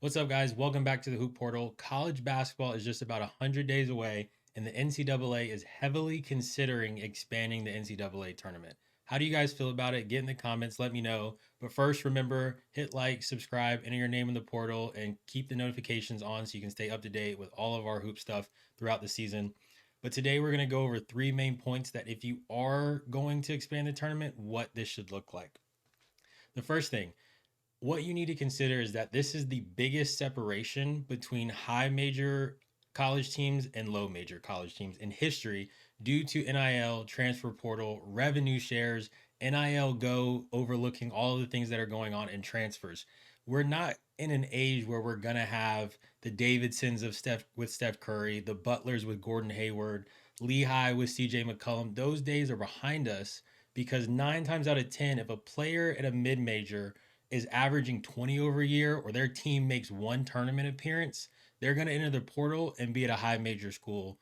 What's up, guys? Welcome back to the Hoop Portal. College basketball is just about 100 days away, and the NCAA is heavily considering expanding the NCAA tournament. How do you guys feel about it? Get in the comments, let me know. But first, remember, hit like, subscribe, enter your name in the portal, and keep the notifications on so you can stay up to date with all of our hoop stuff throughout the season. But today, we're going to go over three main points that if you are going to expand the tournament, what this should look like. The first thing, what you need to consider is that this is the biggest separation between high major college teams and low major college teams in history due to NIL, transfer portal, revenue shares, NIL go overlooking all of the things that are going on in transfers. We're not in an age where we're going to have the Davidsons of Steph Curry, the Butlers with Gordon Hayward, Lehigh with CJ McCollum. Those days are behind us because 9 times out of 10 if a player at a mid-major is averaging 20 over a year or their team makes one tournament appearance, they're going to enter the portal and be at a high major school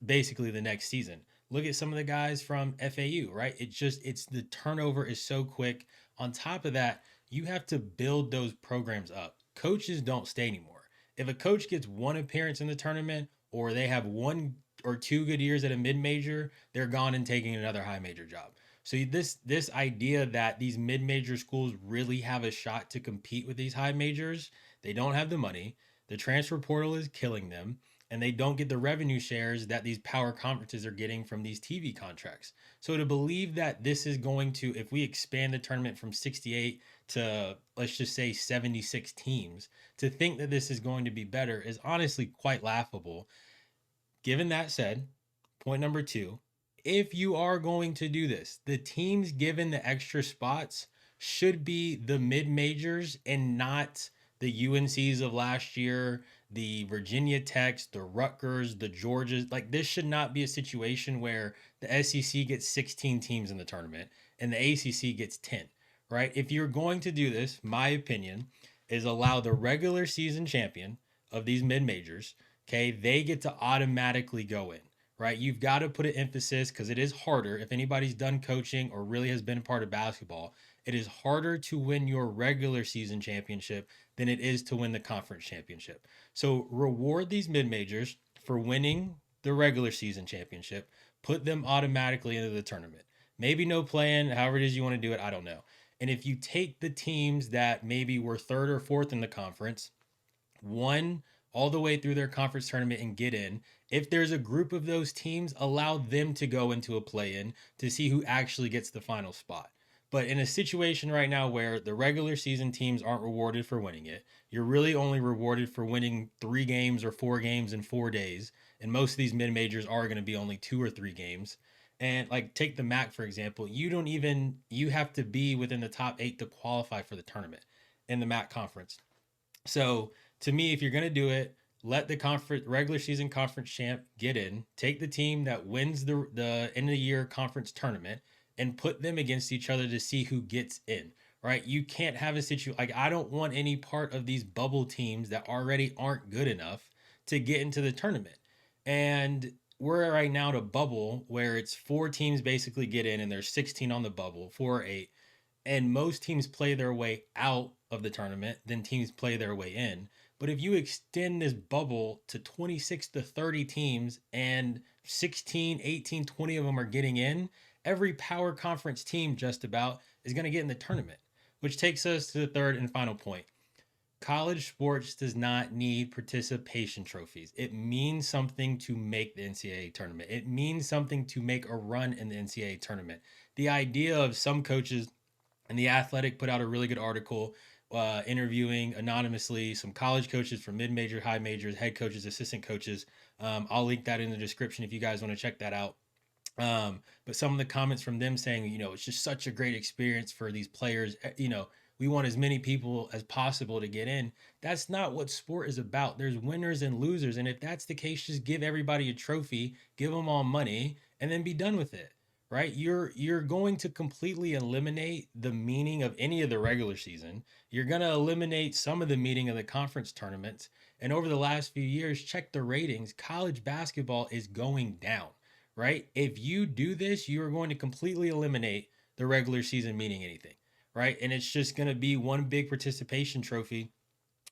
basically the next season. Look at some of the guys from FAU, right? It's the turnover is so quick. On top of that, you have to build those programs up. Coaches don't stay anymore. If a coach gets one appearance in the tournament or they have one or two good years at a mid major, they're gone and taking another high major job. So this idea that these mid major schools really have a shot to compete with these high majors, they don't have the money. The transfer portal is killing them, and they don't get the revenue shares that these power conferences are getting from these TV contracts. So to believe that this is going to, if we expand the tournament from 68 to let's just say 76 teams, to think that this is going to be better is honestly quite laughable. Given that said, point number two, if you are going to do this, the teams given the extra spots should be the mid majors and not the UNCs of last year, the Virginia Techs, the Rutgers, the Georgias. Like, this should not be a situation where the SEC gets 16 teams in the tournament and the ACC gets 10, right? If you're going to do this, my opinion is allow the regular season champion of these mid majors, okay, they get to automatically go in, right? You've got to put an emphasis because it is harder. If anybody's done coaching or really has been a part of basketball, it is harder to win your regular season championship than it is to win the conference championship. So reward these mid majors for winning the regular season championship, put them automatically into the tournament. Maybe no plan, however it is you want to do it, I don't know. And if you take the teams that maybe were third or fourth in the conference, one all the way through their conference tournament and get in. If there's a group of those teams, allow them to go into a play in to see who actually gets the final spot. But in a situation right now where the regular season teams aren't rewarded for winning it, you're really only rewarded for winning 3 games or 4 games in 4 days. And most of these mid majors are going to be only 2 or 3 games. And like take the MAC, for example, you have to be within the top 8 to qualify for the tournament in the MAC conference. So to me, if you're going to do it, let the conference regular season conference champ get in, take the team that wins the end of the year conference tournament and put them against each other to see who gets in, right? You can't have a situation like I don't want any part of these bubble teams that already aren't good enough to get into the tournament. And we're right now to bubble where it's 4 teams basically get in and there's 16 on the bubble, 4 or 8, and most teams play their way out of the tournament than teams play their way in. But if you extend this bubble to 26 to 30 teams and 16, 18, 20 of them are getting in, every power conference team just about is going to get in the tournament, which takes us to the third and final point. College sports does not need participation trophies. It means something to make the NCAA tournament. It means something to make a run in the NCAA tournament. The idea of some coaches, and The Athletic put out a really good article interviewing anonymously some college coaches from mid major, high majors, head coaches, assistant coaches. I'll link that in the description if you guys want to check that out. But some of the comments from them saying, it's just such a great experience for these players. We want as many people as possible to get in. That's not what sport is about. There's winners and losers. And if that's the case, just give everybody a trophy, give them all money, and then be done with it. Right? You're going to completely eliminate the meaning of any of the regular season. You're going to eliminate some of the meaning of the conference tournaments. And over the last few years, check the ratings. College basketball is going down, right? If you do this, you are going to completely eliminate the regular season meaning anything, right? And it's just going to be one big participation trophy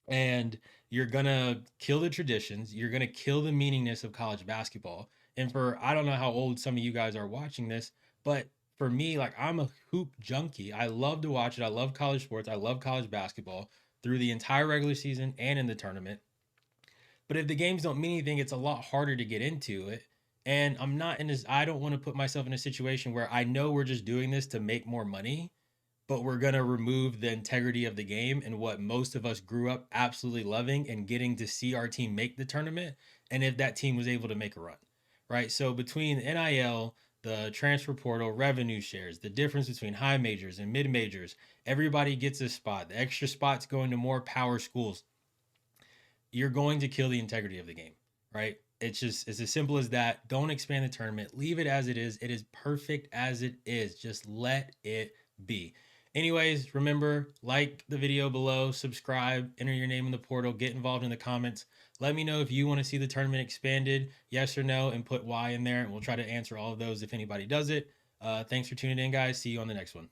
and you're gonna kill the traditions. You're gonna kill the meaningness of college basketball. And for I don't know how old some of you guys are watching this, but for me, like I'm a hoop junkie. I love to watch it. I love college sports. I love college basketball through the entire regular season and in the tournament. But if the games don't mean anything, it's a lot harder to get into it. And I'm not in this, I don't want to put myself in a situation where I know we're just doing this to make more money, but we're going to remove the integrity of the game and what most of us grew up absolutely loving and getting to see our team make the tournament. And if that team was able to make a run, right? So between NIL, the transfer portal, revenue shares, the difference between high majors and mid majors, everybody gets a spot. The extra spots going to more power schools, you're going to kill the integrity of the game, right? It's as simple as that. Don't expand the tournament. Leave it as it is. It is perfect as it is. Just let it be. Anyways, remember, like the video below, subscribe, enter your name in the portal, get involved in the comments. Let me know if you want to see the tournament expanded, yes or no, and put why in there, and we'll try to answer all of those if anybody does it. Thanks for tuning in, guys. See you on the next one.